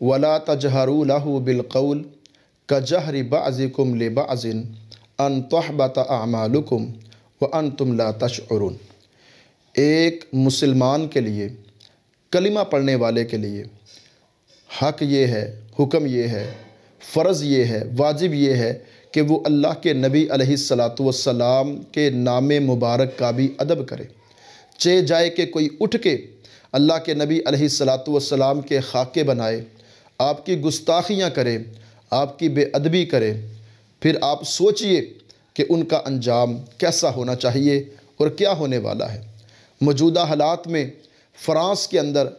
वला तजहरू लहू बिलक़ौल कजहरि बअज़िकुम लिबअज़िन अन तहबत अमालुकुम व अंतुम ला तशउरून। एक मुसलमान के लिए, कलिमा पढ़ने वाले के लिए हक़ ये है, हुक्म ये है, फ़र्ज़ ये है, वाजिब ये है कि वो अल्लाह के नबी अलैहिस्सलातु वस्सलाम के नाम मुबारक का भी अदब करे। चे जाए कि कोई उठ के अल्लाह के नबी अलैहिस्सलातु वस्सलाम के खाके बनाए, आपकी गुस्ताखियाँ करे, आपकी बेअदबी करे, फिर आप सोचिए कि उनका अंजाम कैसा होना चाहिए और क्या होने वाला है। मौजूदा हालात में फ़्रांस के अंदर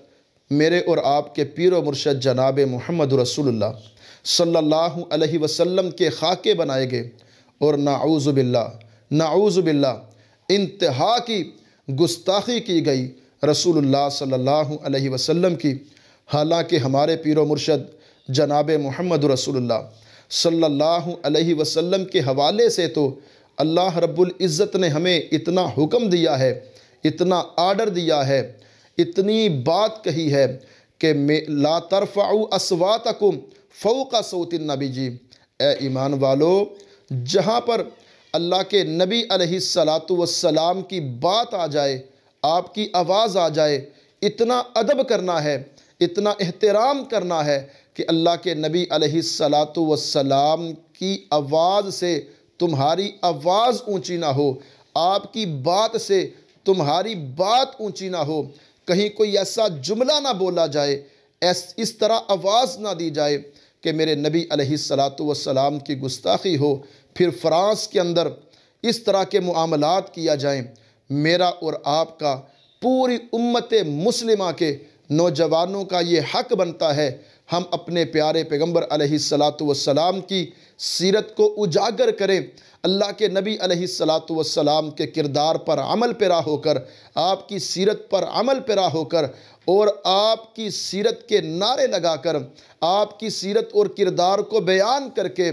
मेरे और आपके पीर व मुर्शद जनाब मोहम्मद रसूलुल्लाह सल्लल्लाहु अलैहि वसल्लम के खाके बनाए गए और नाऊज़ु बिल्लाह इंतहा की गुस्ताखी की गई रसूलुल्लाह सल्लल्लाहु अलैहि वसल्लम की। हालांकि हमारे पीर व मुर्शद जनाब मोहम्मद रसूलुल्लाह सल्लल्लाहु अलैहि वसल्लम के हवाले से तो अल्लाह रब्बुल इज़्ज़त ने हमें इतना हुक्म दिया है, इतना आर्डर दिया है, इतनी बात कही है कि ला तरफ़अू अस्वातकुम फ़ौक़ सौतिन नबी जी। ए ईमान वालो, जहाँ पर अल्लाह के नबी अलैहिस्सलातु वस्सलाम की बात आ जाए, आपकी आवाज़ आ जाए, इतना अदब करना है, इतना एहतराम करना है कि अल्लाह के नबी अलैहिस्सलातु वस्सलाम की आवाज़ से तुम्हारी आवाज़ ऊंची ना हो, आपकी बात से तुम्हारी बात ऊंची ना हो, कहीं कोई ऐसा जुमला ना बोला जाए, इस तरह आवाज़ ना दी जाए कि मेरे नबी अलैहिस्सलातु वस्सलाम की गुस्ताखी हो, फिर फ़्रांस के अंदर इस तरह के मुआमलात किया जाएं। मेरा और आपका, पूरी उम्मत मुस्लिमा के नौजवानों का ये हक़ बनता है हम अपने प्यारे पैगम्बर अलैहिस्सलातु वस्सलाम की सीरत को उजागर करें, अल्लाह के नबी अलैहिस्सलातु वस्सलाम के किरदार पर अमल पेरा होकर, आपकी सीरत पर अमल पेरा होकर और आपकी सीरत के नारे लगाकर, आपकी सीरत और किरदार को बयान करके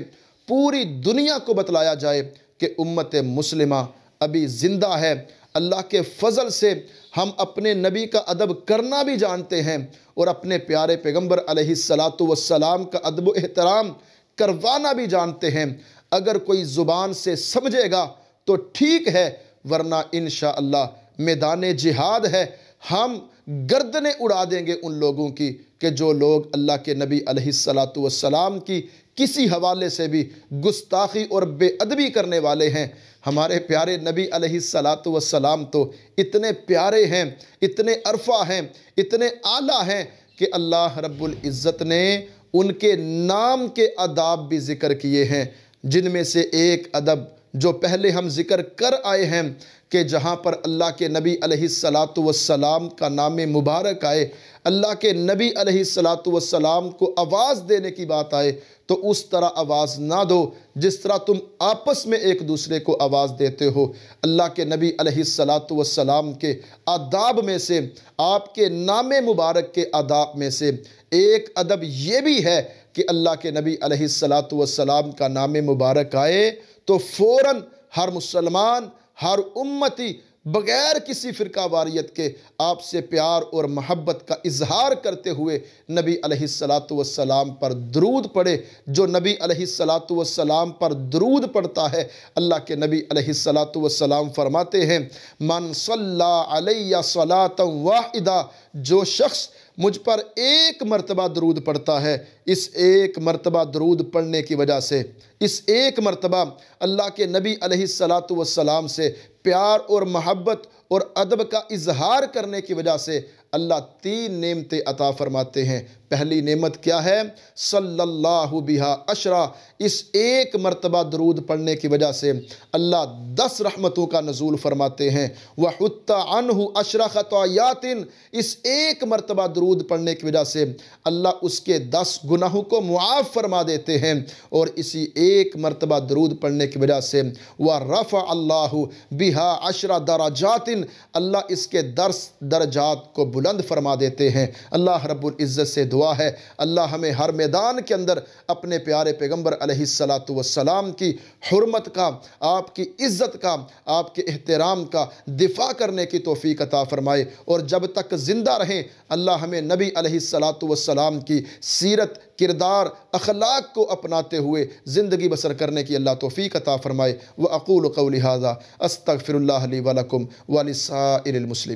पूरी दुनिया को बतलाया जाए कि उम्मत मुस्लिमा अभी ज़िंदा है। अल्लाह के फ़ज़ल से हम अपने नबी का अदब करना भी जानते हैं और अपने प्यारे पैगम्बर अलैहिस्सलातु वस्सलाम का अदब एहतराम करवाना भी जानते हैं। अगर कोई ज़ुबान से समझेगा तो ठीक है, वरना इंशाअल्लाह मैदान जिहाद है, हम गर्दनें उड़ा देंगे उन लोगों की कि जो लोग अल्लाह के नबी अलैहिस्सलातु वस्सलाम की किसी हवाले से भी गुस्ताखी और बेअदबी करने वाले हैं। हमारे प्यारे नबी अलैहिस्सलातु वस्सलाम तो इतने प्यारे हैं, इतने अरफा हैं, इतने आला हैं कि अल्लाह रब्बुल इज़्ज़त ने उनके नाम के अदाब भी ज़िक्र किए हैं, जिनमें से एक अदब जो पहले हम ज़िक्र कर आए हैं कि जहाँ पर अल्लाह के नबी अलैहिस्सलातु वस्सलाम का नाम मुबारक आए, अल्लाह के नबी अलैहिस्सलातु वस्सलाम को आवाज़ देने की बात आए तो उस तरह आवाज़ ना दो जिस तरह तुम आपस में एक दूसरे को आवाज़ देते हो। अल्लाह के नबी अलैहिस्सलातु वस्सलाम के आदाब में से, आपके नाम मुबारक के आदाब में से एक अदब ये भी है कि अल्लाह के नबी अलैहिस्सलातु वस्सलाम का नाम मुबारक आए तो फ़ौरन हर मुसलमान, हर उम्मती बग़ैर किसी फ़िरका वारियत के आपसे प्यार और मोहब्बत का इजहार करते हुए नबी अलैहिस्सलातु वस्सलाम पर दरूद पढ़े। जो नबी अलैहिस्सलातु वस्सलाम पर दरूद पढ़ता है, अल्लाह के नबी अलैहिस्सलातु वस्सलाम फरमाते हैं, मन सल्ला अलैया सलातन वाहिदा, जो शख्स मुझ पर एक मरतबा दरूद पढ़ता है, इस एक मरतबा दरूद पढ़ने की वजह से, इस एक मरतबा अल्लाह के नबी अलैहिस्सलातु वस्सलाम से प्यार और मोहब्बत और अदब का इजहार करने की वजह से अल्लाह 3 नेमतें अता फरमाते हैं। पहली नेमत क्या है? सल्लल्लाहु बिहा अशरा, इस एक मरतबा दरूद पढ़ने की वजह से अल्लाह 10 रहमतों का नज़ूल फरमाते हैं। व हुत्ता अन्हु अशरा खतायातिन, इस एक मरतबा दरूद पढ़ने की वजह से अल्लाह उसके 10 गुनाहों को मुआफ़ फरमा देते हैं। और इसी एक मरतबा दरूद पढ़ने की वजह से व रफ़ा अल्लाहु बिहा अशरा दराजातिन, अल्लाह इसके 10 दर्जात को बुलंद फरमा देते हैं। अल्लाह रब्बुल इज़्ज़त से दुआ है अल्लाह हमें हर मैदान के अंदर अपने प्यारे पैगम्बर अलैहिस्सलातु वस्सलाम की हुर्मत का, आपकी इज़्ज़त का, आपके एहतराम का दिफा करने की तौफीक अता फ़रमाए। और जब तक ज़िंदा रहें अल्लाह हमें नबी अलैहिस्सलातु वस्सलाम की सीरत, किरदार, अखलाक को अपनाते हुए ज़िंदगी बसर करने की अल्लाह तौफीक अता फ़रमाए। व अक़ूलु क़ौली हाज़ा अस्तग़फ़िरुल्लाह ली व लकुम व लिस्साइरिल मुस्लिमीन।